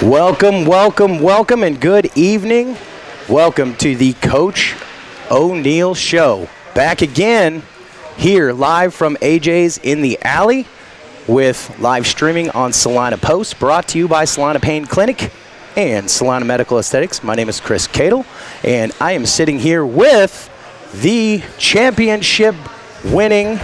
Welcome, welcome, welcome, and good evening. Welcome to the Coach O'Neill Show. Back again here live from AJ's in the Alley with live streaming on Salina Post, brought to you by Salina Pain Clinic and Salina Medical Aesthetics. My name is Chris Cadle, and I am sitting here with the championship winning,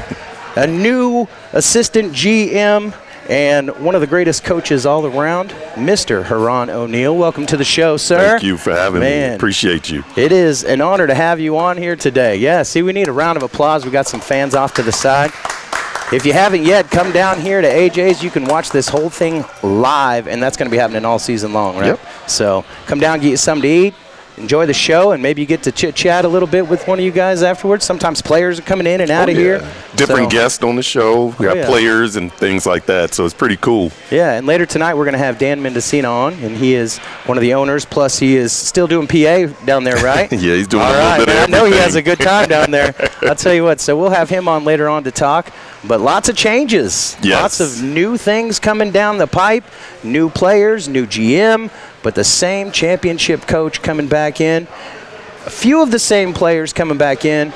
a new assistant GM, and one of the greatest coaches all around, Mr. Haran O'Neill. Welcome to the show, sir. Thank you for having me. Appreciate you. It is an honor to have you on here today. Yeah, see, we need a round of applause. We got some fans off to the side. If you haven't yet, come down here to AJ's. You can watch this whole thing live, and that's going to be happening all season long, right? Yep. So come down, get you something to eat, enjoy the show, and maybe you get to chit-chat a little bit with one of you guys afterwards. Sometimes players are coming in and out of here. Different guests on the show. We got players and things like that, so it's pretty cool. Yeah, and later tonight we're going to have Dan Mendocino on, and he is one of the owners, plus he is still doing PA down there, right? Yeah, he's doing all a little bit of everything. I know he has a good time down there. I'll tell you what, so we'll have him on later on to talk. But lots of changes, lots of new things coming down the pipe, new players, new GM, but the same championship coach coming back in. A few of the same players coming back in,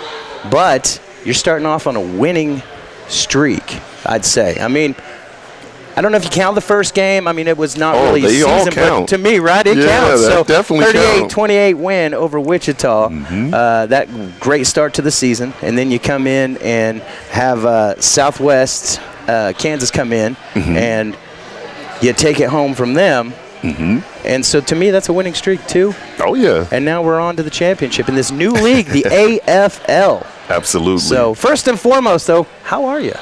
but you're starting off on a winning streak, I'd say. I mean, I don't know if you count the first game. I mean, it was not really a season, but to me, right, it counts. So definitely 38-28 win over Wichita. That great start to the season. And then you come in and have Southwest Kansas come in, and you take it home from them. And so to me, that's a winning streak, too. Oh, yeah. And now we're on to the championship in this new league, the AFL. Absolutely. So first and foremost, though, how are you?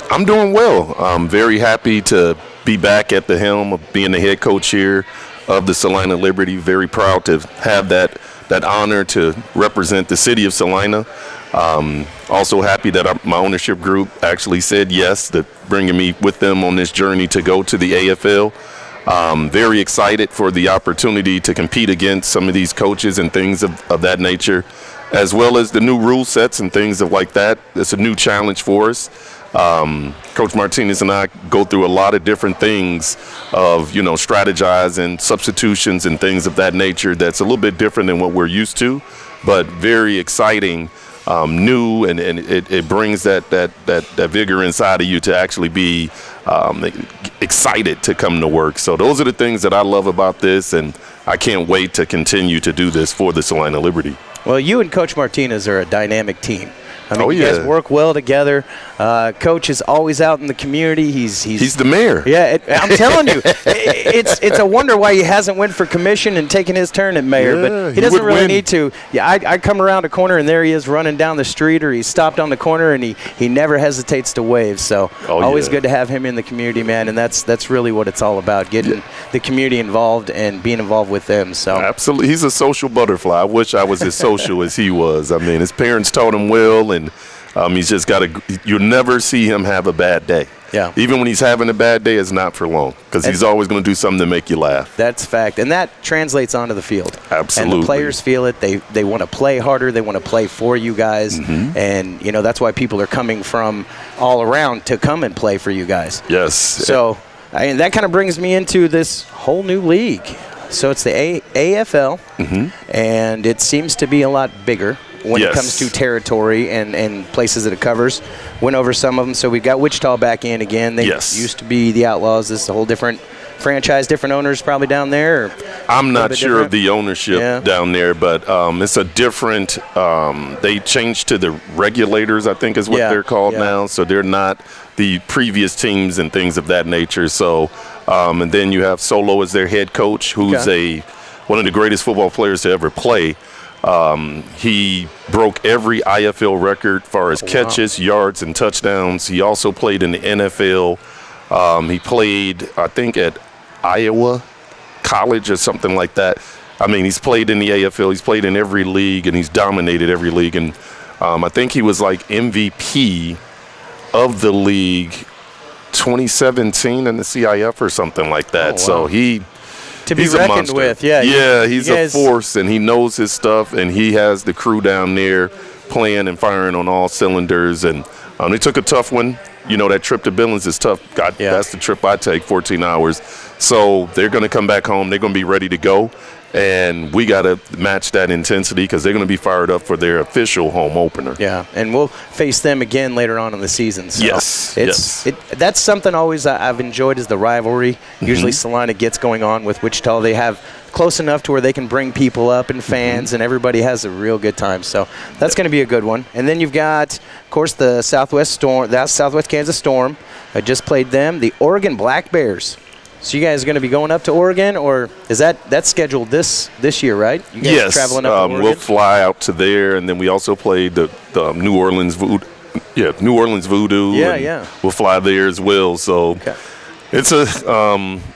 I'm doing well. I'm very happy to be back at the helm of being the head coach here of the Salina Liberty. Very proud to have that honor to represent the city of Salina. Also happy that my ownership group actually said yes to bringing me with them on this journey to go to the AFL. Very excited for the opportunity to compete against some of these coaches and things of that nature, as well as the new rule sets and things of like that. It's a new challenge for us. Coach Martinez and I go through a lot of different things of, strategizing, substitutions and things of that nature that's a little bit different than what we're used to, but very exciting, new, and it brings that vigor inside of you to actually be excited to come to work. So those are the things that I love about this, and I can't wait to continue to do this for the Salina Liberty. Well, you and Coach Martinez are a dynamic team. I mean, you guys work well together. Coach is always out in the community. He's the mayor. Yeah, I'm telling you, it's a wonder why he hasn't went for commission and taken his turn at mayor. But he doesn't really need to. Yeah, I come around a corner and there he is running down the street, or he stopped on the corner and he never hesitates to wave. So always good to have him in the community, man. And that's really what it's all about, getting the community involved and being involved with them. So absolutely, he's a social butterfly. I wish I was as social as he was. I mean, his parents taught him well, and he's just got you'll never see him have a bad day. Yeah. Even when he's having a bad day, it's not for long, because he's always going to do something to make you laugh. That's fact. And that translates onto the field. Absolutely. And the players feel it. They want to play harder. They want to play for you guys. And, that's why people are coming from all around to come and play for you guys. Yes. So that kind of brings me into this whole new league. So it's the AFL, and it seems to be a lot bigger when it comes to territory and places that it covers. Went over some of them. So we've got Wichita back in again. They used to be the Outlaws. This is a whole different franchise, different owners probably down there. Or I'm not sure of the ownership down there, but it's a different they changed to the regulators, I think is what they're called now. So they're not the previous teams and things of that nature. So and then you have Solo as their head coach, who's one of the greatest football players to ever play. He broke every IFL record as far as catches, yards, and touchdowns. He also played in the NFL. He played, I think, at Iowa College or something like that. I mean, he's played in the AFL. He's played in every league, and he's dominated every league. And I think he was like MVP of the league 2017 in the CIF or something like that. So he's a monster. With. He's a force, and he knows his stuff, and he has the crew down there playing and firing on all cylinders. And they took a tough one that trip to Billings is tough. God, that's the trip I take, 14 hours. So they're going to come back home. They're going to be ready to go. And we got to match that intensity because they're going to be fired up for their official home opener. Yeah, and we'll face them again later on in the season. So yes. That's something always I've enjoyed is the rivalry. Usually Salina gets going on with Wichita. They have close enough to where they can bring people up and fans, and everybody has a real good time. So that's going to be a good one. And then you've got, of course, the Southwest Kansas Storm. I just played them. The Oregon Black Bears. So you guys are going to be going up to Oregon, or is that's scheduled this year, right? You guys traveling up to Oregon? We'll fly out to there, and then we also played the New Orleans Voodoo. Yeah, New Orleans Voodoo. Yeah. We'll fly there as well. So it's a.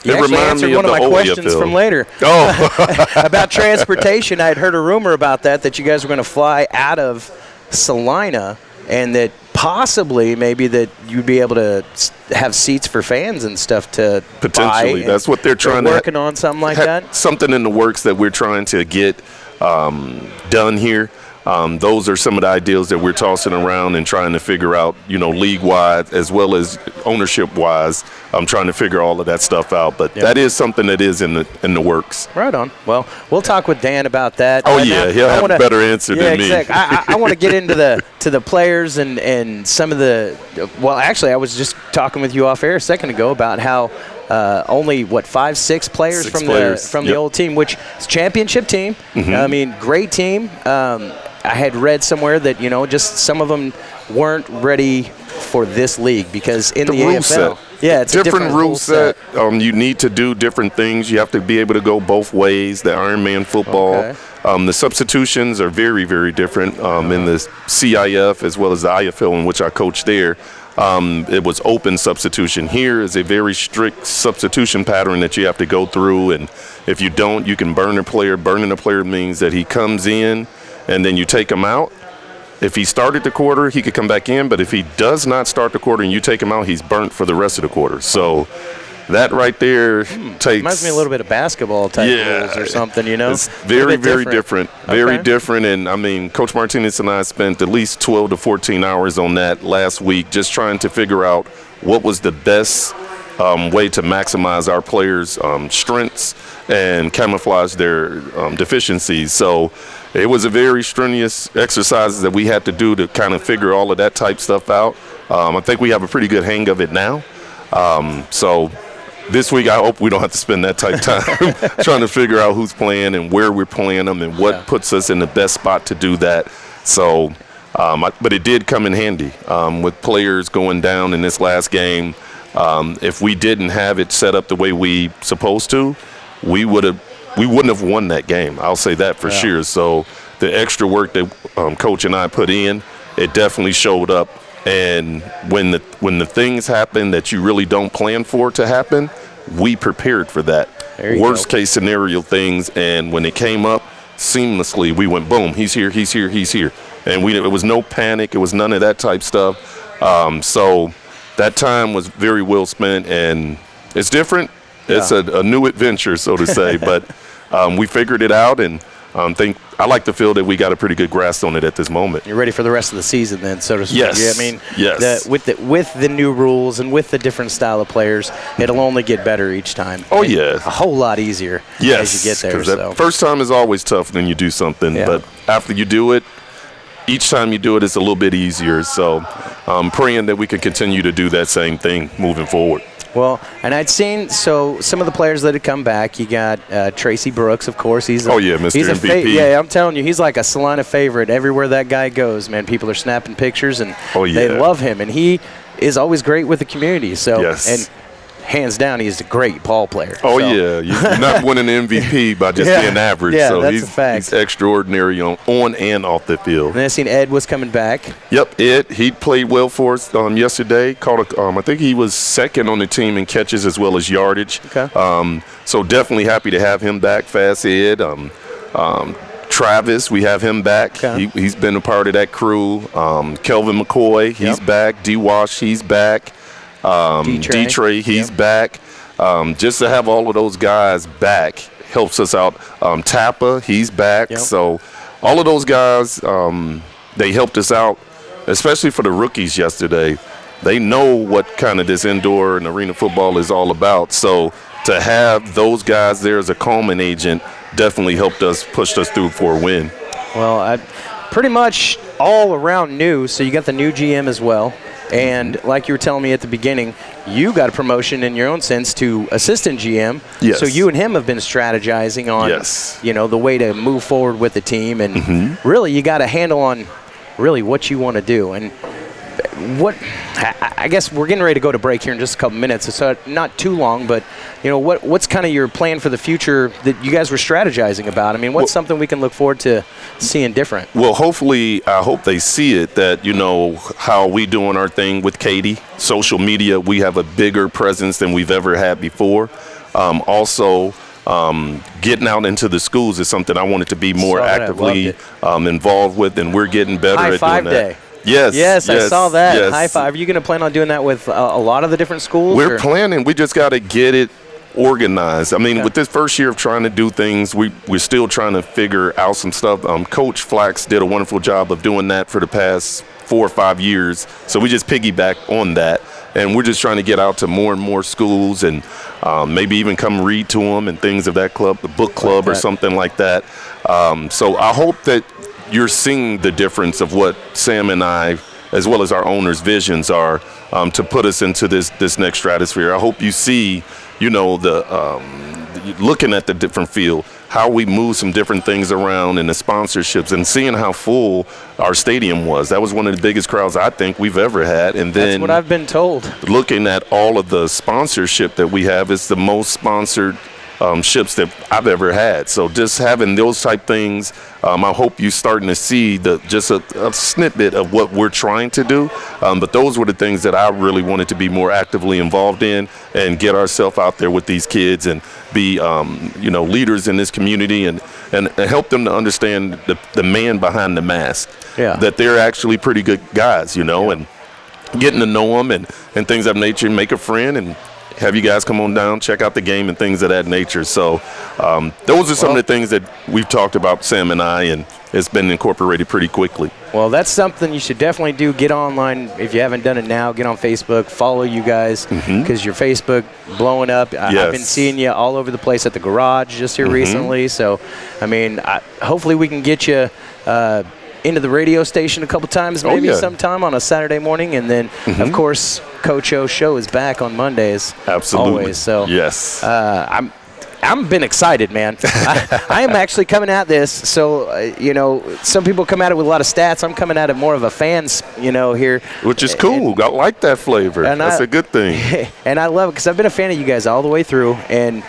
You it reminds me of one of the my questions from later. Oh, about transportation. I'd heard a rumor about that you guys were going to fly out of Salina, and that possibly maybe that you'd be able to have seats for fans and stuff to potentially. That's what they're trying to working on, something like that. Something in the works that we're trying to get done here. Those are some of the ideas that we're tossing around and trying to figure out, league-wide as well as ownership-wise. I'm trying to figure all of that stuff out, but that is something that is in the works. Right on. Well, we'll talk with Dan about that. Oh, yeah, he'll have a better answer than me. Exactly. I want to get into the players and some of the. Well, actually, I was just talking with you off air a second ago about how. Only 5-6 players from the old team, which is championship team. I mean, great team. I had read somewhere that just some of them weren't ready for this league because in the AFL, it's a different rule set. You need to do different things. You have to be able to go both ways. The Ironman football. Okay. The substitutions are very, very different in the CIF as well as the IFL, in which I coached there. It was open substitution. Here is a very strict substitution pattern that you have to go through, and if you don't, you can burn a player. Burning a player means that he comes in, and then you take him out. If he started the quarter, he could come back in, but if he does not start the quarter and you take him out, he's burnt for the rest of the quarter. So that right there takes... Reminds me a little bit of basketball type rules or something, It's very, very different. Very different. And, I mean, Coach Martinez and I spent at least 12 to 14 hours on that last week just trying to figure out what was the best way to maximize our players' strengths and camouflage their deficiencies. So it was a very strenuous exercise that we had to do to kind of figure all of that type stuff out. I think we have a pretty good hang of it now. So this week, I hope we don't have to spend that type of time trying to figure out who's playing and where we're playing them and what puts us in the best spot to do that. So, but it did come in handy with players going down in this last game. If we didn't have it set up the way we supposed to, we wouldn't have won that game. I'll say that for sure. So the extra work that Coach and I put in, it definitely showed up. And when the things happen that you really don't plan for to happen, we prepared for that. Worst case scenario things, and when it came up seamlessly, we went boom. He's here. And it was no panic. It was none of that type stuff. So that time was very well spent, and it's different. It's a new adventure, so to say. But we figured it out, and I like to feel that we got a pretty good grasp on it at this moment. You're ready for the rest of the season then, so to speak. Yes. Yeah, I mean, yes. With the new rules and with the different style of players, it'll only get better each time. Oh, yeah. A whole lot easier as you get there. Because that first time is always tough when you do something. But after you do it, each time you do it, it's a little bit easier. So I'm praying that we can continue to do that same thing moving forward. Well, and I'd seen some of the players that had come back. You got Tracy Brooks, of course. He's Mr. MVP. Yeah, I'm telling you, he's like a Salina favorite. Everywhere that guy goes, man, people are snapping pictures, and they love him. And he is always great with the community. So, and hands down, he's a great ball player. Oh, yeah. You're not winning the MVP by just being average. Yeah, so that's a fact. He's extraordinary on and off the field. And I seen Ed was coming back. Yep, Ed. He played well for us yesterday. I think he was second on the team in catches as well as yardage. Okay. So definitely happy to have him back, Fast Ed. Travis, we have him back. Okay. He's been a part of that crew. Kelvin McCoy, he's back. D-Wash, he's back. D-Trey, he's back. Just to have all of those guys back helps us out. Tappa, he's back. Yep. So all of those guys, they helped us out, especially for the rookies yesterday. They know what kind of this indoor and arena football is all about. So to have those guys there as a calming agent definitely pushed us through for a win. Well, pretty much all around new. So you got the new GM as well. And like you were telling me at the beginning, you got a promotion in your own sense to assistant GM. Yes. So you and him have been strategizing on, the way to move forward with the team. And really, you got a handle on really what you want to do. And I guess we're getting ready to go to break here in just a couple minutes, so not too long, but what's kind of your plan for the future that you guys were strategizing about? I mean, what's something we can look forward to seeing different? Well, hopefully, I hope they see it that, how we doing our thing with Katie. Social media, we have a bigger presence than we've ever had before. Also, getting out into the schools is something I wanted to be more actively involved with, and we're getting better at doing that. Day. Yes, I saw that. Yes. High five. Are you going to plan on doing that with a lot of the different schools? We're planning. We just got to get it organized. I mean, with this first year of trying to do things, we're still trying to figure out some stuff. Coach Flax did a wonderful job of doing that for the past 4 or 5 years. So we just piggyback on that. And we're just trying to get out to more and more schools and maybe even come read to them and things of that club, the book club or something like that. So I hope that you're seeing the difference of what Sam and I, as well as our owners' visions are to put us into this next stratosphere. I hope you see, looking at the different field, how we move some different things around and the sponsorships and seeing how full our stadium was. That was one of the biggest crowds I think we've ever had. And then that's what I've been told. Looking at all of the sponsorship that we have, it's the most sponsored ships that I've ever had. So just having those type things, I hope you're starting to see just a snippet of what we're trying to do. But those were the things that I really wanted to be more actively involved in and get ourselves out there with these kids and be, leaders in this community and help them to understand the man behind the mask. Yeah. That they're actually pretty good guys, and getting to know them and things of that nature, make a friend and have you guys come on down, check out the game and things of that nature. So those are some of the things that we've talked about, Sam and I, and it's been incorporated pretty quickly. Well, that's something you should definitely do. Get online. If you haven't done it now, get on Facebook. Follow you guys because your Facebook blowing up. I've been seeing you all over the place at the garage just here recently. So, I mean, hopefully we can get you into the radio station a couple times, maybe sometime on a Saturday morning. And then, of course, Coach O's show is back on Mondays. Absolutely. Always. So, yes. I'm been excited, man. I am actually coming at this. So, some people come at it with a lot of stats. I'm coming at it more of a fans, here. Which is cool. I like that flavor. That's a good thing. And I love it because I've been a fan of you guys all the way through. And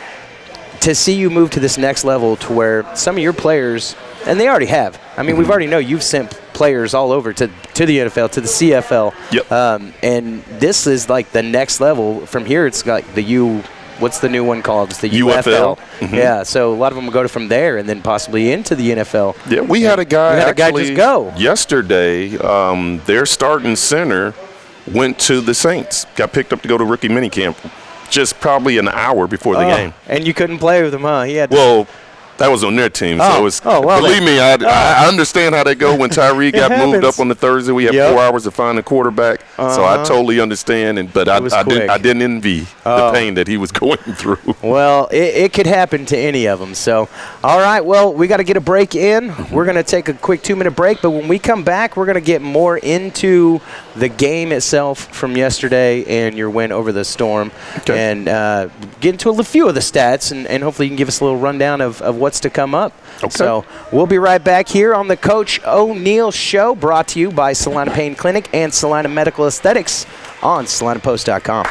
to see you move to this next level to where some of your players, and they already have. I mean, we've already know you've sent players all over to the NFL, to the CFL. Yep. And this is like the next level. From here, it's like what's the new one called? It's the UFL. Yeah, so a lot of them will go from there and then possibly into the NFL. Yeah, we had a guy just go. Yesterday, their starting center went to the Saints, got picked up to go to rookie minicamp just probably an hour before the game. And you couldn't play with him, huh? That was on their team. So it was, believe me, I understand how they go. When Tyree got moved up on the Thursday, we had 4 hours to find a quarterback. So I totally understand. But I didn't envy the pain that he was going through. Well, it could happen to any of them. So, all right, well, we got to get a break in. We're going to take a quick 2-minute break. But when we come back, we're going to get more into the game itself from yesterday and your win over the Storm. Okay. And get into a few of the stats. And hopefully you can give us a little rundown of what's to come up. Okay. So we'll be right back here on the Coach O'Neill Show, brought to you by Salina Pain Clinic and Salina Medical Aesthetics on SalinaPost.com.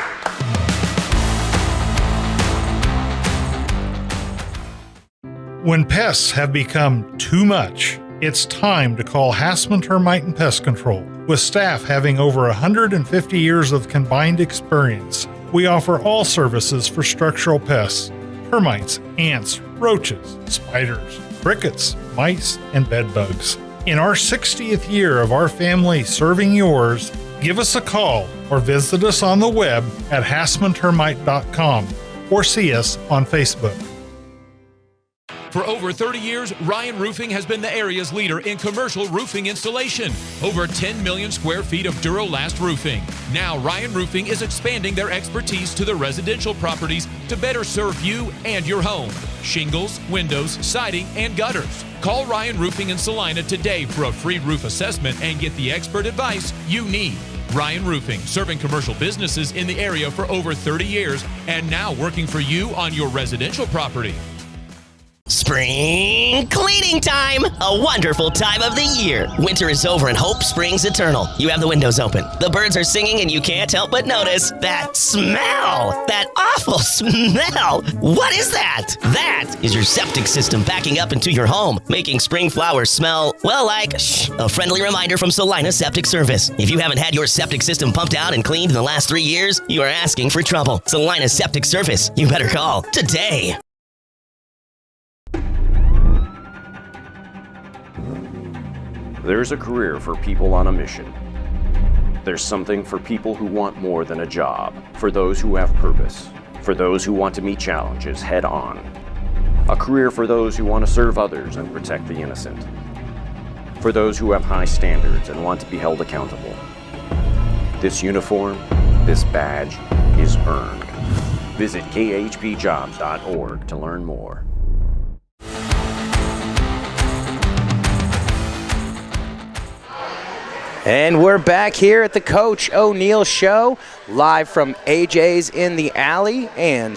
When pests have become too much, it's time to call Hassman Termite and Pest Control. With staff having over 150 years of combined experience, we offer all services for structural pests: termites, ants, roaches, spiders, crickets, mice, and bed bugs. In our 60th year of our family serving yours, give us a call or visit us on the web at hassmantermite.com or see us on Facebook. For over 30 years, Ryan Roofing has been the area's leader in commercial roofing installation. Over 10 million square feet of Durolast roofing. Now, Ryan Roofing is expanding their expertise to the residential properties to better serve you and your home. Shingles, windows, siding, and gutters. Call Ryan Roofing in Salina today for a free roof assessment and get the expert advice you need. Ryan Roofing, serving commercial businesses in the area for over 30 years and now working for you on your residential property. Spring cleaning time! A wonderful time of the year. Winter is over and hope springs eternal. You have the windows open. The birds are singing and you can't help but notice that smell! That awful smell! What is that? That is your septic system backing up into your home, making spring flowers smell, well, like, a friendly reminder from Salina Septic Service. If you haven't had your septic system pumped out and cleaned in the last 3 years, you are asking for trouble. Salina Septic Service. You better call today. There's a career for people on a mission. There's something for people who want more than a job, for those who have purpose, for those who want to meet challenges head on. A career for those who want to serve others and protect the innocent. For those who have high standards and want to be held accountable. This uniform, this badge, is earned. Visit khpjobs.org to learn more. And we're back here at the Coach O'Neill Show, live from AJ's in the Alley, and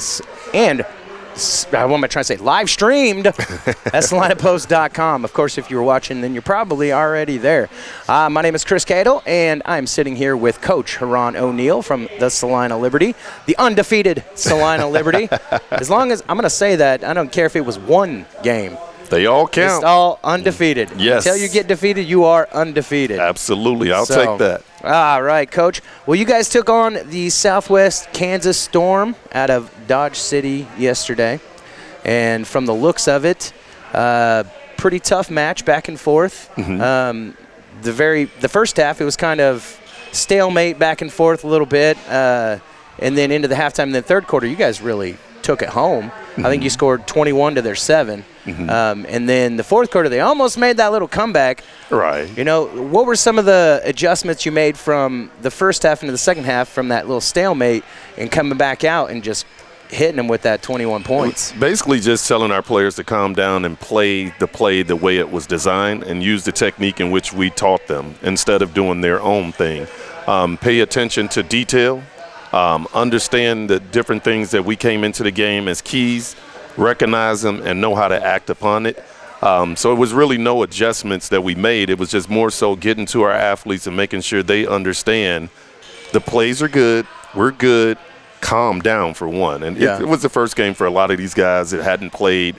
what am I trying to say? Live streamed at SalinaPost.com. Of course, if you were watching, then you're probably already there. My name is Chris Cadle, and I'm sitting here with Coach Haran O'Neill from the Salina Liberty, the undefeated Salina Liberty. As long as I'm going to say that, I don't care if it was one game. They all count. It's all undefeated. Yes. Until you get defeated, you are undefeated. Absolutely. I'll take that. All right, Coach. Well, you guys took on the Southwest Kansas Storm out of Dodge City yesterday. And from the looks of it, pretty tough match back and forth. Mm-hmm. The first half, it was kind of stalemate back and forth a little bit. And then into the halftime in the third quarter, you guys really took it home. Mm-hmm. I think you scored 21 to their 7. Mm-hmm. And then the fourth quarter, they almost made that little comeback. Right. You know, what were some of the adjustments you made from the first half into the second half from that little stalemate and coming back out and just hitting them with that 21 points? Basically just telling our players to calm down and play the way it was designed and use the technique in which we taught them instead of doing their own thing. Pay attention to detail. Understand the different things that we came into the game as keys, recognize them, and know how to act upon it. So it was really no adjustments that we made. It was just more so getting to our athletes and making sure they understand the plays are good, we're good, calm down for one. And it was the first game for a lot of these guys that hadn't played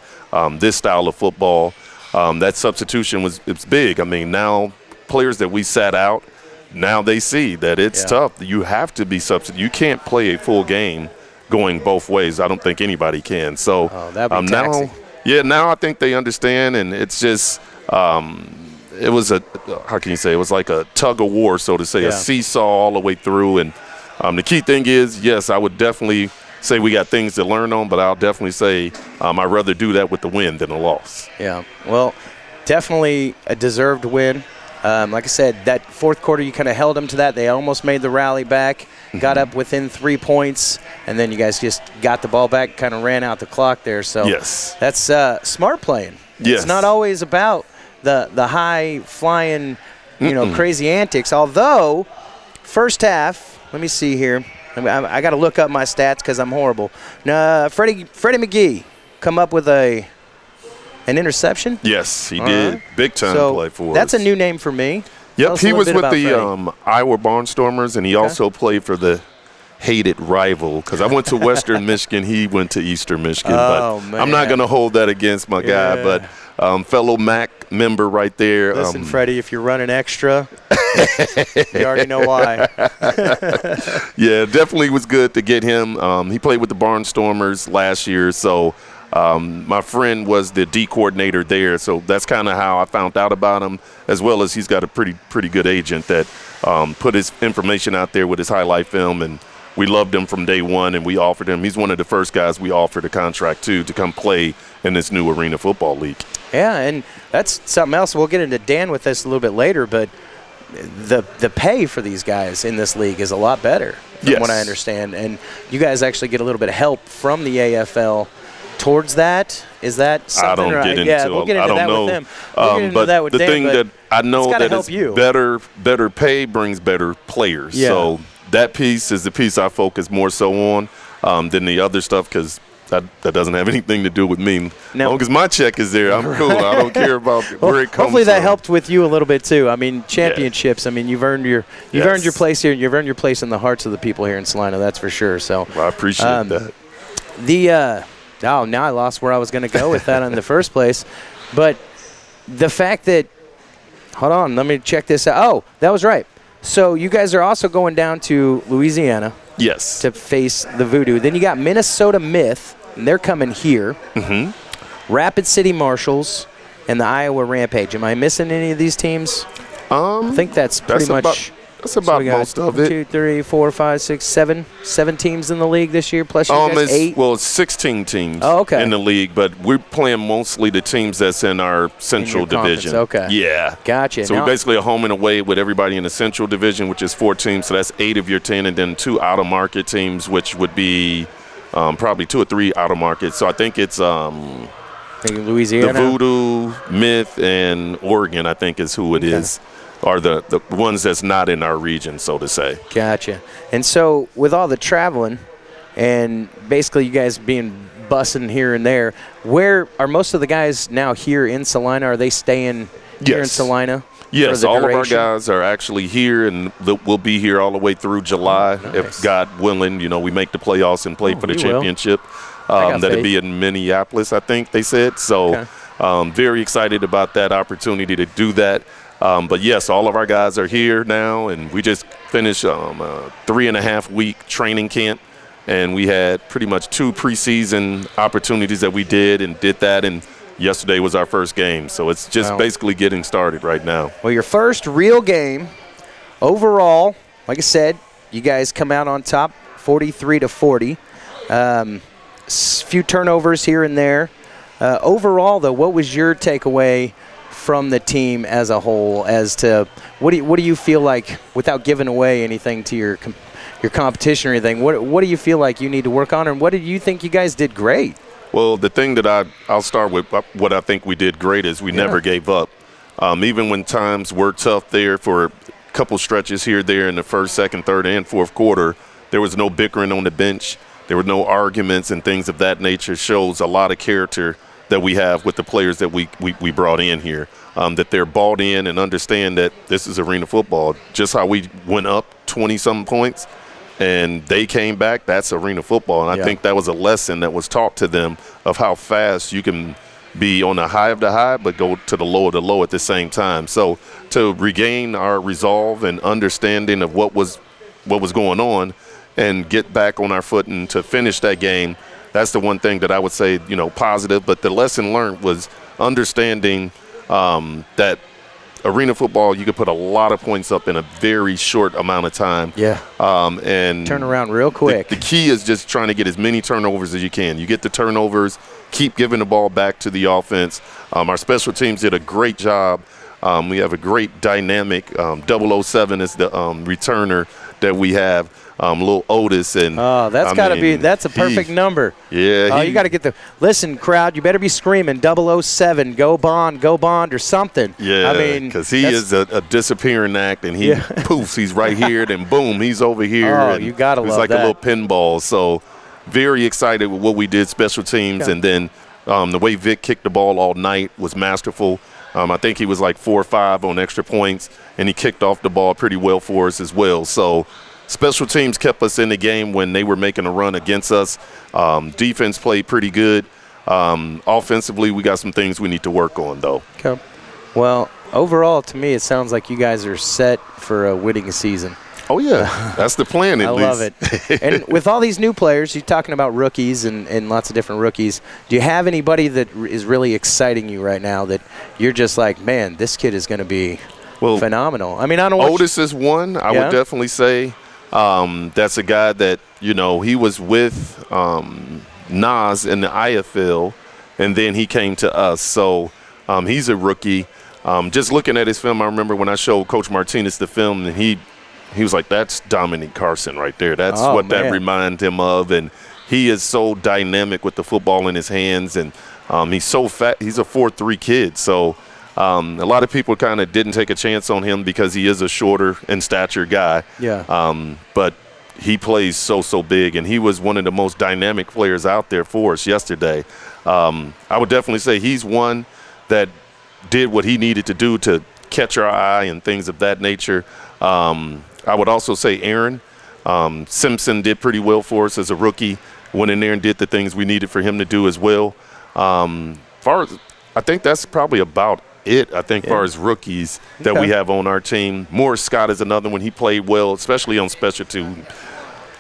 this style of football. That substitution it's big. I mean, now players that we sat out, now they see that it's tough. You have to be substituted. You can't play a full game going both ways. I don't think anybody can. So that'd be taxing. Now I think they understand, and it's just it was it was like a tug of war, so to say, a seesaw all the way through. And the key thing is, yes, I would definitely say we got things to learn on, but I'll definitely say I'd rather do that with the win than a loss. Yeah, well, definitely a deserved win. Like I said, that fourth quarter, you kind of held them to that. They almost made the rally back, got up within 3 points, and then you guys just got the ball back, kind of ran out the clock there. So that's smart playing. Yes. It's not always about the high-flying, crazy antics. Although, first half, let me see here. I got to look up my stats because I'm horrible. Freddie McGee come up with an interception? Yes, he did. Big time play for us. That's a new name for me. Yep, he was with the Iowa Barnstormers, and he also played for the hated rival because I went to Western Michigan. He went to Eastern Michigan. But I'm not going to hold that against my guy. But fellow MAC member right there. Listen, Freddie, if you're running extra, you already know why. Yeah, definitely was good to get him. He played with the Barnstormers last year, so my friend was the D coordinator there, so that's kind of how I found out about him, as well as he's got a pretty good agent that put his information out there with his highlight film and we loved him from day one, and we offered him. He's one of the first guys we offered a contract to come play in this new Arena Football League. Yeah, and that's something else. We'll get into Dan with this a little bit later, but the pay for these guys in this league is a lot better from what I understand. And you guys actually get a little bit of help from the AFL towards that. Is that something? I don't get into yeah, we'll get into that know. with them. We'll get into but that with the Dan, thing that I know that is you. better pay brings better players. Yeah. So that piece is the piece I focus more so on than the other stuff, because that doesn't have anything to do with me. As long as my check is there, I'm cool. I don't care about where it comes hopefully that from. helped with you a little bit too. I mean, championships. I mean, you've earned your place here. You've earned your place in the hearts of the people here in Salina. That's for sure. So Well, I appreciate that. Now I lost where I was going to go with that in the first place, but the fact that hold on, let me check this out. Oh, that was right. So you guys are also going down to Louisiana. Yes. To face the Voodoo. Then you got Minnesota Myth, and they're coming here. Mm-hmm. Rapid City Marshals and the Iowa Rampage. Am I missing any of these teams? I think that's pretty much. That's about most of it. 2, 3, 4, 5, 6, 7 teams in the league this year, plus you guys 8? Well, it's 16 teams in the league, but we're playing mostly the teams that's in our Central Division. Okay. Yeah. Gotcha. So we're basically a home and away with everybody in the Central Division, which is 4 teams, so that's 8 of your 10, and then 2 out-of-market teams, which would be probably 2 or 3 out-of-market. So I think it's Louisiana, the Voodoo, Myth, and Oregon, I think is who it is. Are the ones that's not in our region, so to say. Gotcha. And so with all the traveling and basically you guys being bussing here and there, where are most of the guys now here in Salina? Are they staying here in Salina? Yes, all of our guys are actually here, and we'll be here all the way through July, if God willing. You know, we make the playoffs and play for the championship. That'll be in Minneapolis, I think they said. So very excited about that opportunity to do that. But yes, all of our guys are here now, and we just finished a 3.5-week training camp, and we had pretty much 2 preseason opportunities that we did, and yesterday was our first game. So it's just basically getting started right now. Well, your first real game overall, like I said, you guys come out on top 43-40. Few turnovers here and there. Overall, though, what was your takeaway from the team as a whole, as to what do you feel like, without giving away anything to your competition or anything, what do you feel like you need to work on, and what did you think you guys did great? Well, the thing that I'll start with, what I think we did great is we never gave up. Even when times were tough there for a couple stretches here, there in the first, second, third, and fourth quarter, there was no bickering on the bench. There were no arguments and things of that nature. Shows a lot of character that we have with the players that we brought in here, that they're bought in and understand that this is arena football. Just how we went up 20-something points and they came back, that's arena football. And I think that was a lesson that was taught to them of how fast you can be on the high of the high but go to the low of the low at the same time. So to regain our resolve and understanding of what was going on and get back on our foot and to finish that game, that's the one thing that I would say, positive. But the lesson learned was understanding that arena football, you could put a lot of points up in a very short amount of time. Yeah. And turn around real quick. The key is just trying to get as many turnovers as you can. You get the turnovers, keep giving the ball back to the offense. Our special teams did a great job. We have a great dynamic. 007 is the returner that we have. Little Otis, and that's a perfect number. Yeah. You got to get listen, crowd, you better be screaming 007, go Bond, or something. Yeah, because he is a disappearing act, and he poofs, he's right here, then boom, he's over here. And you got to love that. It's like a little pinball. So very excited with what we did, special teams, and then the way Vic kicked the ball all night was masterful. I think he was like 4 or 5 on extra points, and he kicked off the ball pretty well for us as well. So special teams kept us in the game when they were making a run against us. Defense played pretty good. Offensively, we got some things we need to work on, though. Okay. Well, overall, to me, it sounds like you guys are set for a winning season. Oh, yeah. That's the plan, at least. I love it. And with all these new players, you're talking about rookies and lots of different rookies. Do you have anybody that is really exciting you right now that you're just like, man, this kid is going to be phenomenal? I mean, I don't want Otis is one, I would definitely say. That's a guy that, he was with Nas in the IFL, and then he came to us. So he's a rookie. Just looking at his film, I remember when I showed Coach Martinez the film, and he was like, that's Dominic Carson right there. That's that reminded him of. And he is so dynamic with the football in his hands, and he's so fat. He's a 4'3" kid. So a lot of people kind of didn't take a chance on him because he is a shorter in stature guy. Yeah. But he plays so big, and he was one of the most dynamic players out there for us yesterday. I would definitely say he's one that did what he needed to do to catch our eye and things of that nature. I would also say Aaron Simpson did pretty well for us as a rookie. Went in there and did the things we needed for him to do as well. I think that's probably about it, as far as rookies that we have on our team. Morris Scott is another one. He played well, especially on special teams.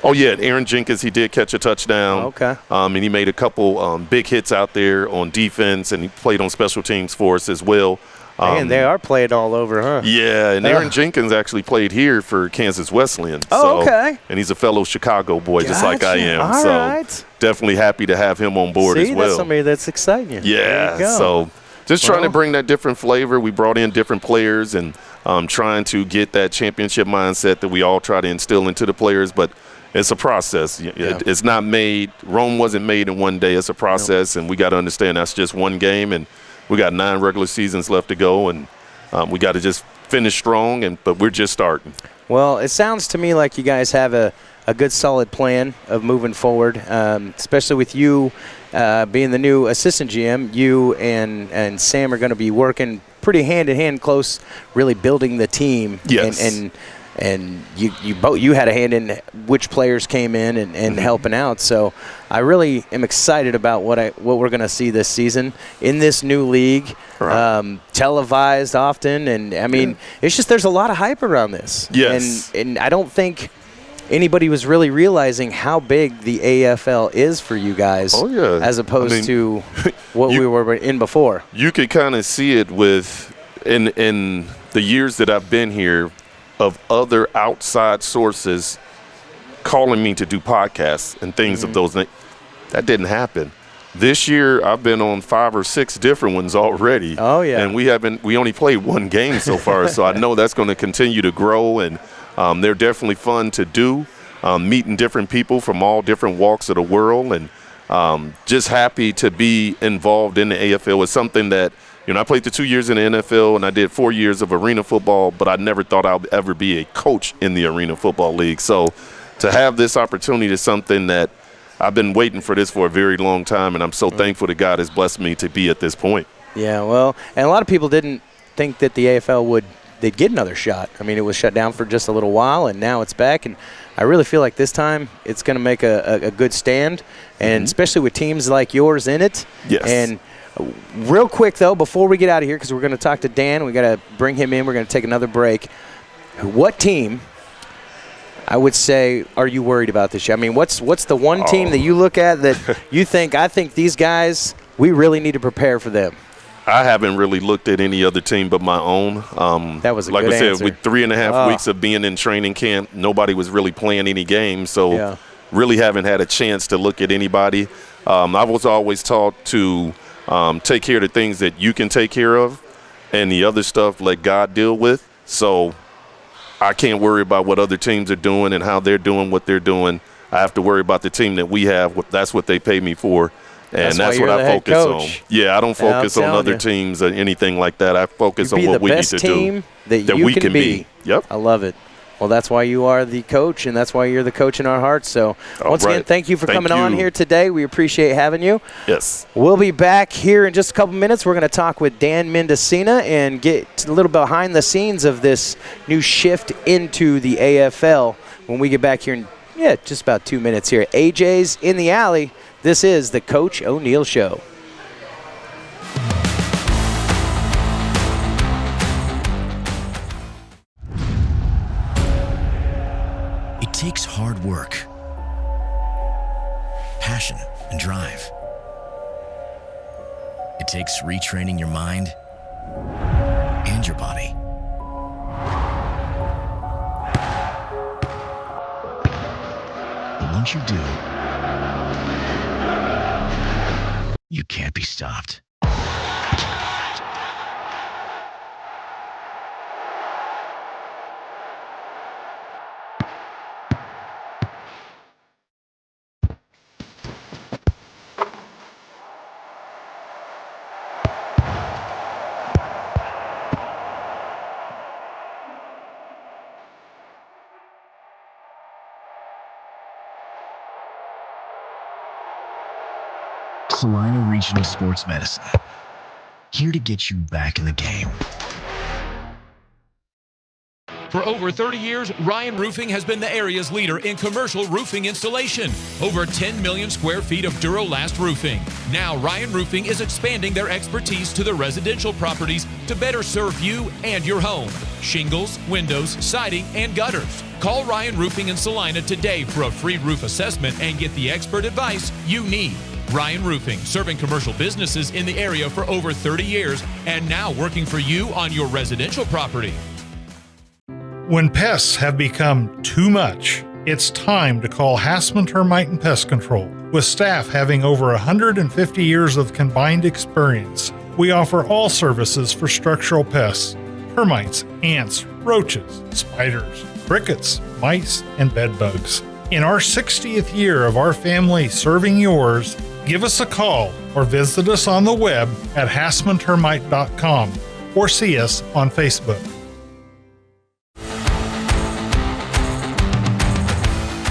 Oh, yeah, Aaron Jenkins, he did catch a touchdown. Okay. And he made a couple big hits out there on defense, and he played on special teams for us as well. Man, they are playing all over, huh? Yeah, and Aaron Jenkins actually played here for Kansas Wesleyan. Oh, okay. And he's a fellow Chicago boy, just like I am. All so right. definitely happy to have him on board as well. That's somebody that's exciting you. Yeah, so just trying to bring that different flavor. We brought in different players and trying to get that championship mindset that we all try to instill into the players, but it's a process. It's not made. Rome wasn't made in one day. It's a process, and we got to understand that's just one game, and we got 9 regular seasons left to go, and we got to just finish strong, but we're just starting. Well, it sounds to me like you guys have a good, solid plan of moving forward, especially with you being the new assistant GM. You and Sam are going to be working pretty hand-in-hand close, really building the team. Yes. And you had a hand in which players came in and helping out. So I really am excited about what we're going to see this season in this new league, televised often. And, I mean, it's just there's a lot of hype around this. Yes. And I don't think anybody was really realizing how big the AFL is for you guys as opposed to what we were in before. You could kind of see it in the years that I've been here, of other outside sources calling me to do podcasts and things of those things. That didn't happen. This year, I've been on 5 or 6 different ones already. Oh, yeah. And we only played 1 game so far, so I know that's going to continue to grow, and they're definitely fun to do, meeting different people from all different walks of the world, and just happy to be involved in the AFL. It's something that, I played the 2 years in the NFL, and I did 4 years of arena football, but I never thought I would ever be a coach in the Arena Football League. So to have this opportunity is something that I've been waiting for this for a very long time, and I'm so thankful that God has blessed me to be at this point. Yeah, well, and a lot of people didn't think that the AFL they'd get another shot. I mean, it was shut down for just a little while, and now it's back, and I really feel like this time it's going to make a good stand, and especially with teams like yours in it. Yes. And real quick, though, before we get out of here, because we're going to talk to Dan, we got to bring him in. We're going to take another break. What team, I would say, are you worried about this year? I mean, what's the one team that you look at that you think, I think these guys, we really need to prepare for them? I haven't really looked at any other team but my own. That was a like good I said, answer. with 3.5 weeks of being in training camp, nobody was really playing any games, so really haven't had a chance to look at anybody. I was always taught to take care of the things that you can take care of, and the other stuff let God deal with. So I can't worry about what other teams are doing and how they're doing what they're doing. I have to worry about the team that we have. That's what they pay me for, and that's what I focus on. Yeah, I don't focus on other teams or anything like that. I focus on what we need to do. Be the best team that you can be. Yep. I love it. Well, that's why you are the coach, and that's why you're the coach in our hearts. So, once again, thank you for coming on here today. We appreciate having you. Yes. We'll be back here in just a couple minutes. We're going to talk with Dan Mendocino and get a little behind the scenes of this new shift into the AFL when we get back here in just about 2 minutes here. AJ's in the Alley. This is the Coach O'Neill Show. It takes hard work, passion, and drive. It takes retraining your mind and your body. once you do, you can't be stopped. Salina Regional Sports Medicine. Here to get you back in the game. For over 30 years, Ryan Roofing has been the area's leader in commercial roofing installation. Over 10 million square feet of Durolast roofing. Now, Ryan Roofing is expanding their expertise to the residential properties to better serve you and your home. Shingles, windows, siding, and gutters. Call Ryan Roofing in Salina today for a free roof assessment and get the expert advice you need. Ryan Roofing, serving commercial businesses in the area for over 30 years and now working for you on your residential property. When pests have become too much, it's time to call Hassman Termite and Pest Control. With staff having over 150 years of combined experience, we offer all services for structural pests: termites, ants, roaches, spiders, crickets, mice, and bed bugs. In our 60th year of our family serving yours, give us a call or visit us on the web at hassmantermite.com or see us on Facebook.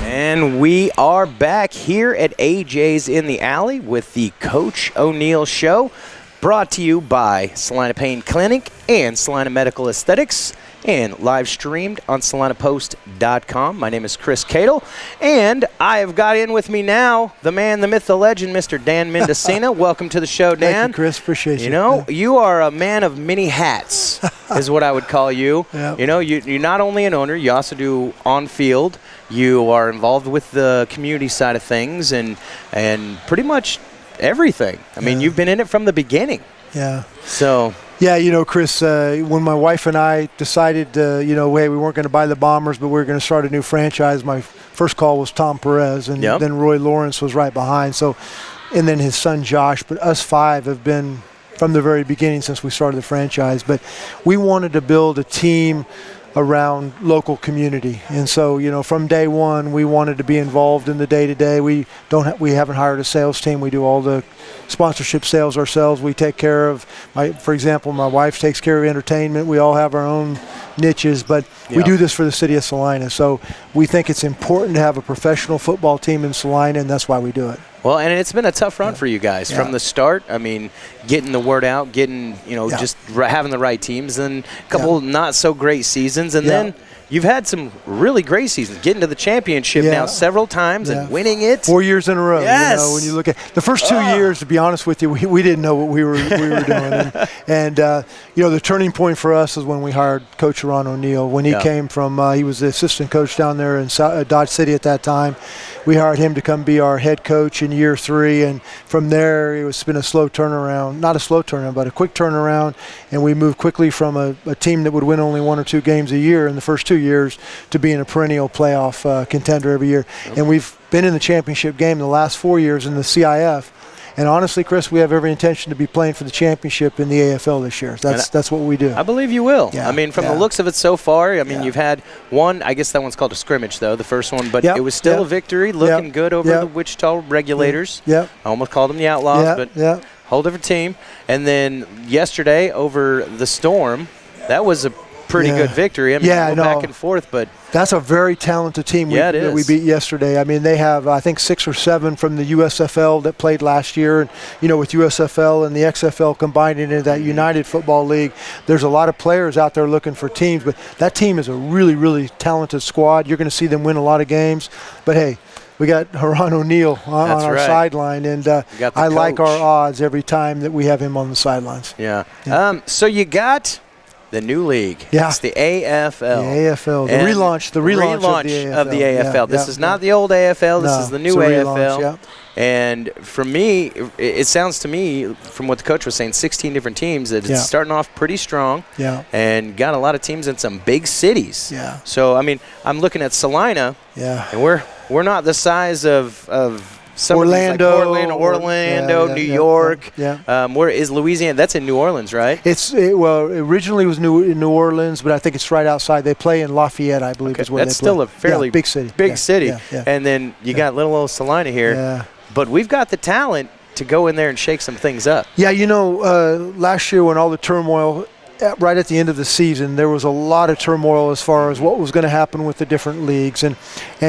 And we are back here at AJ's in the Alley with the Coach O'Neill Show, brought to you by Salina Pain Clinic and Salina Medical Aesthetics, and live streamed on salinapost.com. My name is Chris Cadle, and I have got in with me now the man, the myth, the legend, Mr. Dan Mendocino. Welcome to the show, Dan. Thank you, Chris. Appreciate you. You know, you are a man of many hats, is what I would call you. Yep. You know, you're not only an owner, you also do on-field. You are involved with the community side of things and pretty much everything. I mean, you've been in it from the beginning. Yeah. So. Yeah, you know, Chris, when my wife and I decided, hey, we weren't going to buy the Bombers, but we were going to start a new franchise, my first call was Tom Perez, and then Roy Lawrence was right behind. So, and then his son Josh. But us five have been from the very beginning since we started the franchise. But we wanted to build a team around local community, and so from day one we wanted to be involved in the day-to-day. We haven't hired a sales team. We do all the sponsorship sales ourselves. We take care of for example, my wife takes care of entertainment. We all have our own niches, but we do this for the city of Salina. So we think it's important to have a professional football team in Salina, and that's why we do it. Well, and it's been a tough run for you guys from the start. I mean, getting the word out, getting, just having the right teams, and a couple not so great seasons. And then you've had some really great seasons, getting to the championship now several times and winning it. 4 years in a row. Yes. When you look at the first 2 years, to be honest with you, we didn't know what we were doing. And the turning point for us is when we hired Coach Ron O'Neill. When he came from, he was the assistant coach down there in Dodge City at that time. We hired him to come be our head coach in year 3, and from there it's been a slow turnaround, not a slow turnaround, but a quick turnaround, and we moved quickly from a team that would win only 1 or 2 games a year in the first 2 years to being a perennial playoff contender every year. And we've been in the championship game the last 4 years in the CIF. And honestly, Chris, we have every intention to be playing for the championship in the AFL this year. That's what we do. I believe you will. Yeah, I mean, from the looks of it so far, I mean, you've had one, I guess that one's called a scrimmage, though, the first one, but it was still a victory, looking good over the Wichita Regulators. I almost called them the Outlaws, but whole different team. And then yesterday over the Storm, that was a pretty good victory. I mean, back and forth, but that's a very talented team that we beat yesterday. I mean, they have, I think, 6 or 7 from the USFL that played last year. And, with USFL and the XFL combined into that United Football League, there's a lot of players out there looking for teams. But that team is a really, really talented squad. You're going to see them win a lot of games. But, hey, we got Ron O'Neill on our sideline, and I like our odds every time that we have him on the sidelines. So you got the new league. It's the AFL. The AFL. The relaunch of the AFL. This is not the old AFL. This is the new AFL. And for me, it sounds to me, from what the coach was saying, 16 different teams, that it's starting off pretty strong and got a lot of teams in some big cities. Yeah. So, I mean, I'm looking at Salina, and we're not the size of some Orlando, of these, like Orlando, New York. Where is Louisiana? That's in New Orleans, right? Well, originally it was New Orleans, but I think it's right outside. They play in Lafayette, I believe, is where that's they play. still a fairly big city. Big city. And then you got little old Salina here. Yeah. But we've got the talent to go in there and shake some things up. Yeah, last year when all the turmoil, right at the end of the season, there was a lot of turmoil as far as what was going to happen with the different leagues. And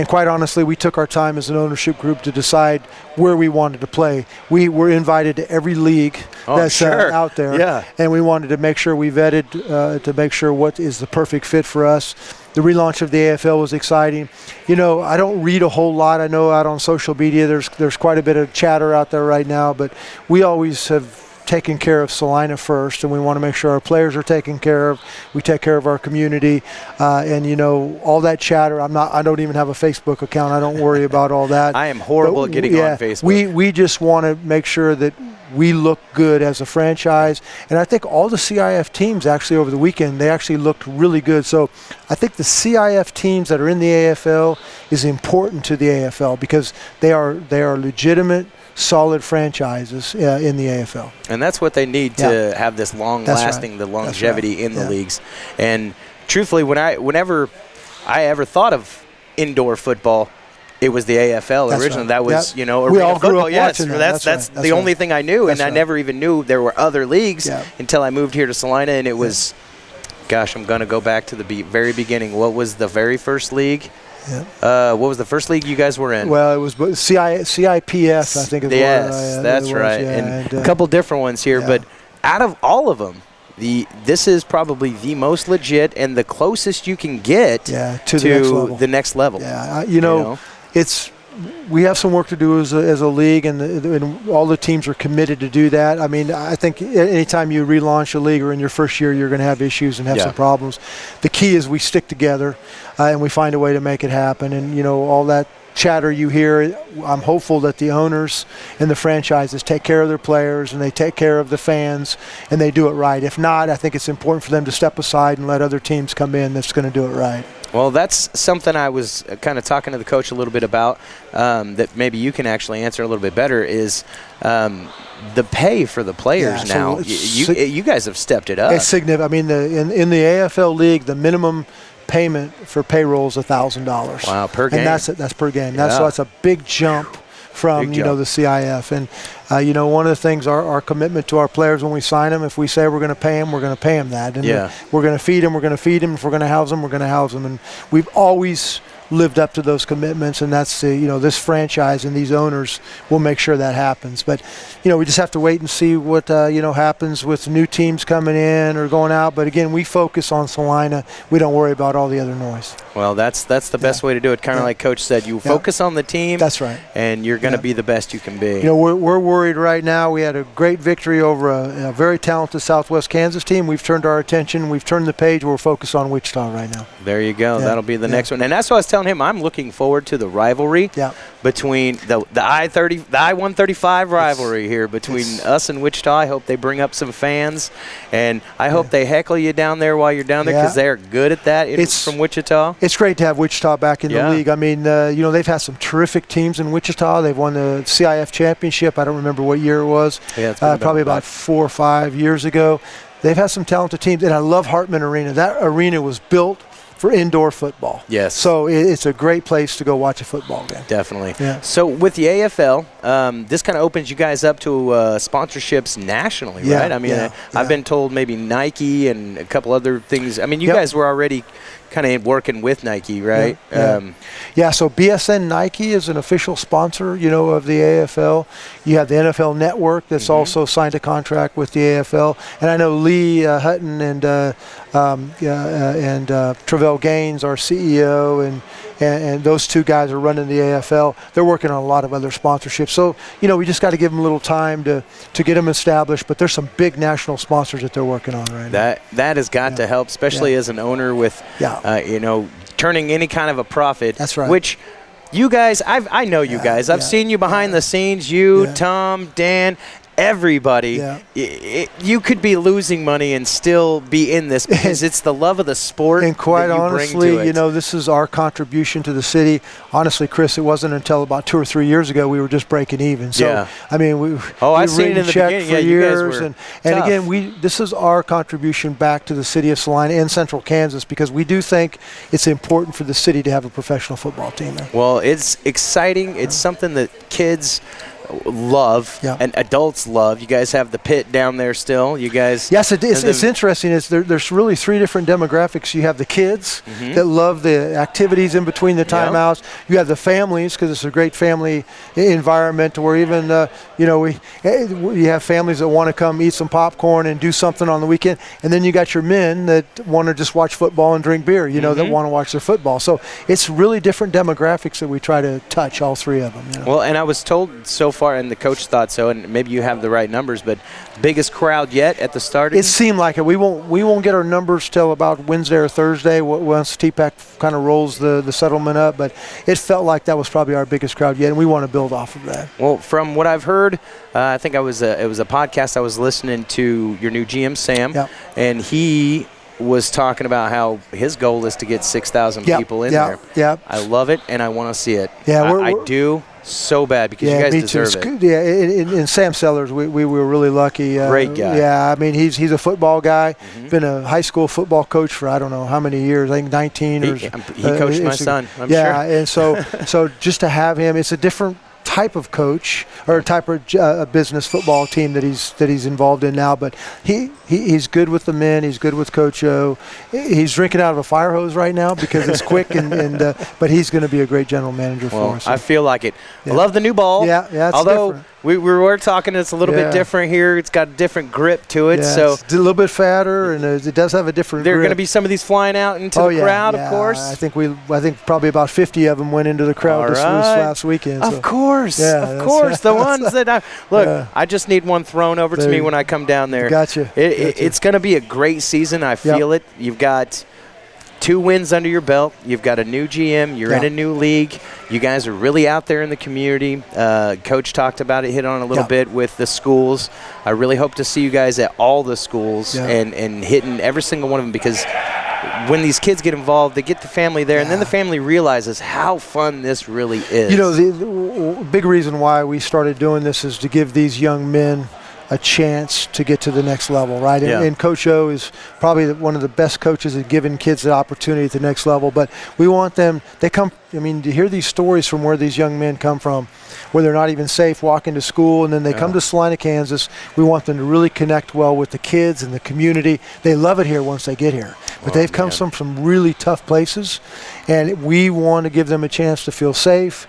quite honestly, we took our time as an ownership group to decide where we wanted to play. We were invited to every league that's out there. And we wanted to make sure we vetted to make sure what is the perfect fit for us. The relaunch of the AFL was exciting. I don't read a whole lot. I know out on social media there's quite a bit of chatter out there right now, but we always have taken care of Salina first, and we want to make sure our players are taken care of. We take care of our community, and all that chatter. I don't even have a Facebook account. I don't worry about all that. I am horrible at getting on Facebook. We just want to make sure that we look good as a franchise, and I think all the CIF teams actually over the weekend, they actually looked really good. So I think the CIF teams that are in the AFL is important to the AFL because they are legitimate, solid franchises in the AFL. And that's what they need to have this long-lasting, the longevity in the leagues. And truthfully, whenever I ever thought of indoor football, it was the AFL originally. That was, arena we all grew football. up Yes, watching that's the only thing I knew, and I never even knew there were other leagues until I moved here to Salina, and it was, gosh, I'm going to go back to the very beginning. What was the very first league? What was the first league you guys were in? Well, it was CIPS, I think. That's right. And a couple different ones here, but out of all of them, this is probably the most legit and the closest you can get to the next level. Yeah, we have some work to do as a league, and all the teams are committed to do that. I mean, I think anytime you relaunch a league or in your first year, you're going to have issues and have some problems. The key is we stick together and we find a way to make it happen. And, all that chatter you hear, I'm hopeful that the owners and the franchises take care of their players and they take care of the fans and they do it right. If not, I think it's important for them to step aside and let other teams come in that's going to do it right. Well, that's something I was kind of talking to the coach a little bit about that maybe you can actually answer a little bit better is the pay for the players now. You guys have stepped it up. It's significant. I mean, in the AFL league, the minimum payment for payroll is $1,000. Wow, per game. And that's per game. So that's a big jump from the CIF. And one of the things, our commitment to our players when we sign them, if we say we're going to pay them, we're going to pay them that. And we're going to feed them, we're going to feed them. If we're going to house them, we're going to house them. And we've always lived up to those commitments, and that's this franchise and these owners will make sure that happens. But we just have to wait and see what happens with new teams coming in or going out. But again, we focus on Salina. We don't worry about all the other noise. Well, that's the best way to do it. Kind of like Coach said, you focus on the team. That's right. And you're going to be the best you can be. We're worried right now. We had a great victory over a very talented Southwest Kansas team. We've turned our attention. We've turned the page. We're focused on Wichita right now. There you go. That'll be the next one. And that's what I was telling him. I'm looking forward to the rivalry between the I-135 rivalry here between us and Wichita. I hope they bring up some fans, and I hope they heckle you down there while you're down there because they're good at that from Wichita. It's great to have Wichita back in the league. I mean, they've had some terrific teams in Wichita. They've won the CIF championship. I don't remember what year it was. Probably about 4 or 5 years ago. They've had some talented teams, and I love Hartman Arena. That arena was built for indoor football. Yes. So it's a great place to go watch a football game. Definitely. Yeah. So with the AFL, this kind of opens you guys up to sponsorships nationally, right? I mean, I've been told maybe Nike and a couple other things. I mean, you guys were already kind of working with Nike, right? So BSN Nike is an official sponsor, of the AFL. You have the NFL Network that's also signed a contract with the AFL. And I know Lee Hutton and Travell Gaines, our CEO, and those two guys are running the AFL. They're working on a lot of other sponsorships. So, we just got to give them a little time to get them established. But there's some big national sponsors that they're working on right now. That has got to help, especially as an owner with, turning any kind of a profit. That's right. Which you guys, I know you guys. I've seen you behind the scenes. You, Tom, Dan, everybody. Yeah. You could be losing money and still be in this because it's the love of the sport. And quite that you honestly, bring to it. this is our contribution to the city. Honestly, Chris, it wasn't until about 2 or 3 years ago we were just breaking even. So, I mean, I've seen it in the beginning. For years, you guys were and tough. again, this is our contribution back to the city of Salina and Central Kansas because we do think it's important for the city to have a professional football team there. Well, it's exciting. It's something that kids love and adults love. You guys have the pit down there still. You guys. Yes, it's interesting. There's really 3 different demographics. You have the kids that love the activities in between the timeouts. You have the families because it's a great family environment where even we have families that want to come eat some popcorn and do something on the weekend, and then you got your men that want to just watch football and drink beer. That want to watch their football. So it's really different demographics that we try to touch, all 3 of them. Well, and I was told so far, and the coach thought so, and maybe you have the right numbers, but biggest crowd yet at the start? It seemed like it. We won't get our numbers till about Wednesday or Thursday once TPAC kind of rolls the settlement up, but it felt like that was probably our biggest crowd yet, and we want to build off of that. Well, from what I've heard, I think it was a podcast I was listening to, your new GM, Sam, and he was talking about how his goal is to get 6,000 people in there. I love it, and I want to see it. I do so bad because you guys deserve it. Yeah, in Sam Sellers, we were really lucky. Great guy. Yeah, I mean, he's a football guy. Been a high school football coach for I don't know how many years. I think 19. He coached my son, I'm sure. Yeah, and so just to have him, it's a different type of coach or type of business football team that he's involved in now, but he's good with the men. He's good with Coach O. He's drinking out of a fire hose right now because it's quick, but he's going to be a great general manager for us. I feel like it. I love the new ball. Yeah, although different. we were talking, it's a little bit different here. It's got a different grip to it. So it's a little bit fatter, and it does have a different There are grip. going to be some of these flying out into the crowd, of course. I think probably about 50 of them went into the crowd this last weekend. Of course. The ones that I just need one thrown over to me when I come down there. Gotcha. It's going to be a great season. I feel it. You've got 2 wins under your belt. You've got a new GM. You're in a new league. You guys are really out there in the community. Coach talked about it, hit on a little bit with the schools. I really hope to see you guys at all the schools and hitting every single one of them because when these kids get involved, they get the family there, and then the family realizes how fun this really is. The big reason why we started doing this is to give these young men a chance to get to the next level, right? And Coach O is probably one of the best coaches at giving kids the opportunity at the next level. But we want them, to hear these stories from where these young men come from, where they're not even safe walking to school, and then they come to Salina, Kansas. We want them to really connect well with the kids and the community. They love it here once they get here. But they've come from some really tough places, and we want to give them a chance to feel safe,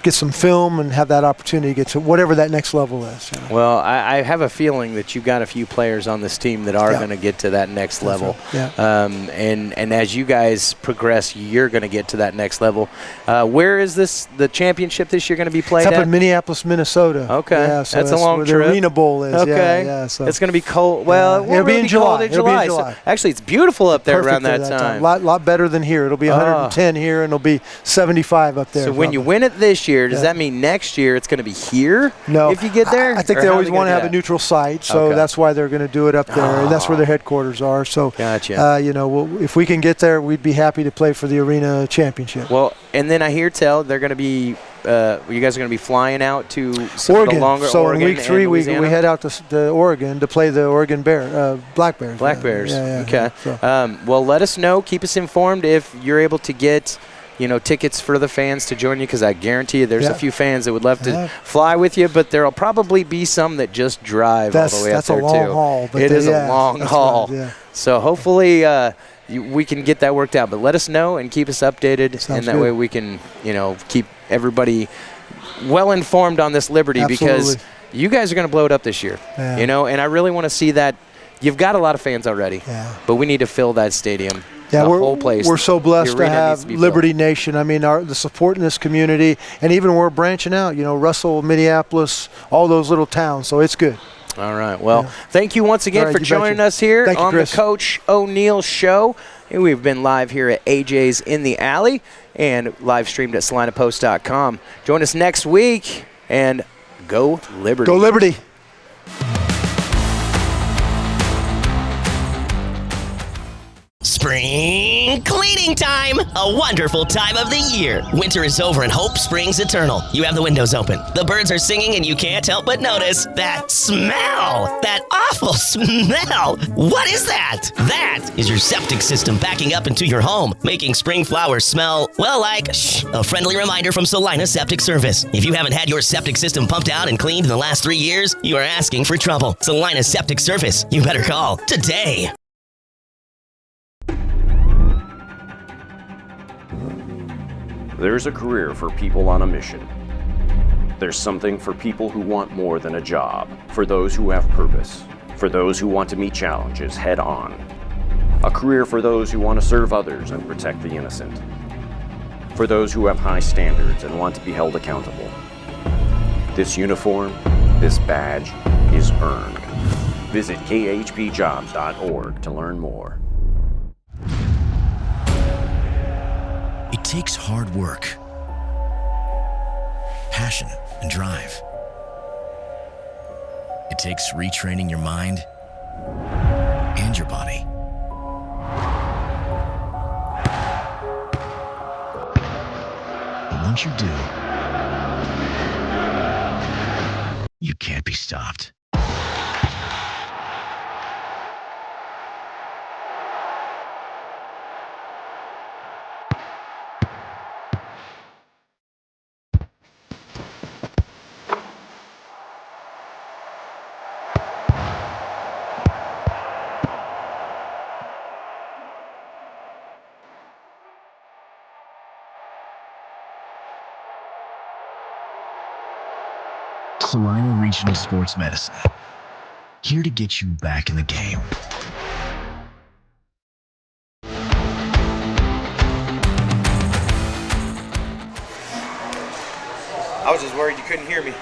get some film, and have that opportunity to get to whatever that next level is. Well, I have a feeling that you've got a few players on this team that are going to get to that next level. Right. And as you guys progress, you're going to get to that next level. Where is the championship this year going to be played It's up at? in Minneapolis, Minnesota. Okay. Yeah, so that's a long where trip. the Arena Bowl is. Okay. So it's going to be cold. Well, it it'll be in July. Cold in July. So actually, it's beautiful up there around that time. A lot better than here. It'll be 110 here, and it'll be 75 up there. So when you win it this year, does that mean next year it's going to be here? No. If you get there? I think they always want to have a neutral site, so that's why they're going to do it up there, and that's where their headquarters are. So, gotcha. If we can get there, we'd be happy to play for the Arena Championship. Well, and then I hear tell they're going to be you guys are going to be flying out to some Oregon. Of the longer So Oregon in week 3, we head out to Oregon to play the Oregon Black Bears. Black Bears. Yeah, okay. So. Well, let us know. Keep us informed if you're able to get tickets for the fans to join you, because I guarantee you there's a few fans that would love to fly with you, but there'll probably be some that just drive all the way up there too. That's a long haul. It is a long haul. Right, So hopefully we can get that worked out, but let us know and keep us updated, and that way we can keep everybody well informed on this Liberty, because you guys are going to blow it up this year. And I really want to see that. You've got a lot of fans already, but we need to fill that stadium. Yeah, the whole place. We're so blessed to have Liberty Nation. I mean, the support in this community, and even we're branching out. Russell, Minneapolis, all those little towns. So it's good. All right. Well, thank you once again for joining us here on the Coach O'Neill Show. And we've been live here at AJ's in the Alley and live streamed at salinapost.com. Join us next week and go Liberty. Go Liberty. Spring cleaning time! A wonderful time of the year. Winter is over and hope springs eternal. You have the windows open. The birds are singing and you can't help but notice that smell. That awful smell. What is that? That is your septic system backing up into your home, making spring flowers smell, well, like, a friendly reminder from Salina Septic Service. If you haven't had your septic system pumped out and cleaned in the last 3 years, you are asking for trouble. Salina Septic Service. You better call today. There's a career for people on a mission. There's something for people who want more than a job, for those who have purpose, for those who want to meet challenges head on. A career for those who want to serve others and protect the innocent. For those who have high standards and want to be held accountable. This uniform, this badge, is earned. Visit khpjobs.org to learn more. It takes hard work, passion, and drive. It takes retraining your mind and your body. But once you do, you can't be stopped. Salina Regional Sports Medicine, here to get you back in the game. I was just worried you couldn't hear me.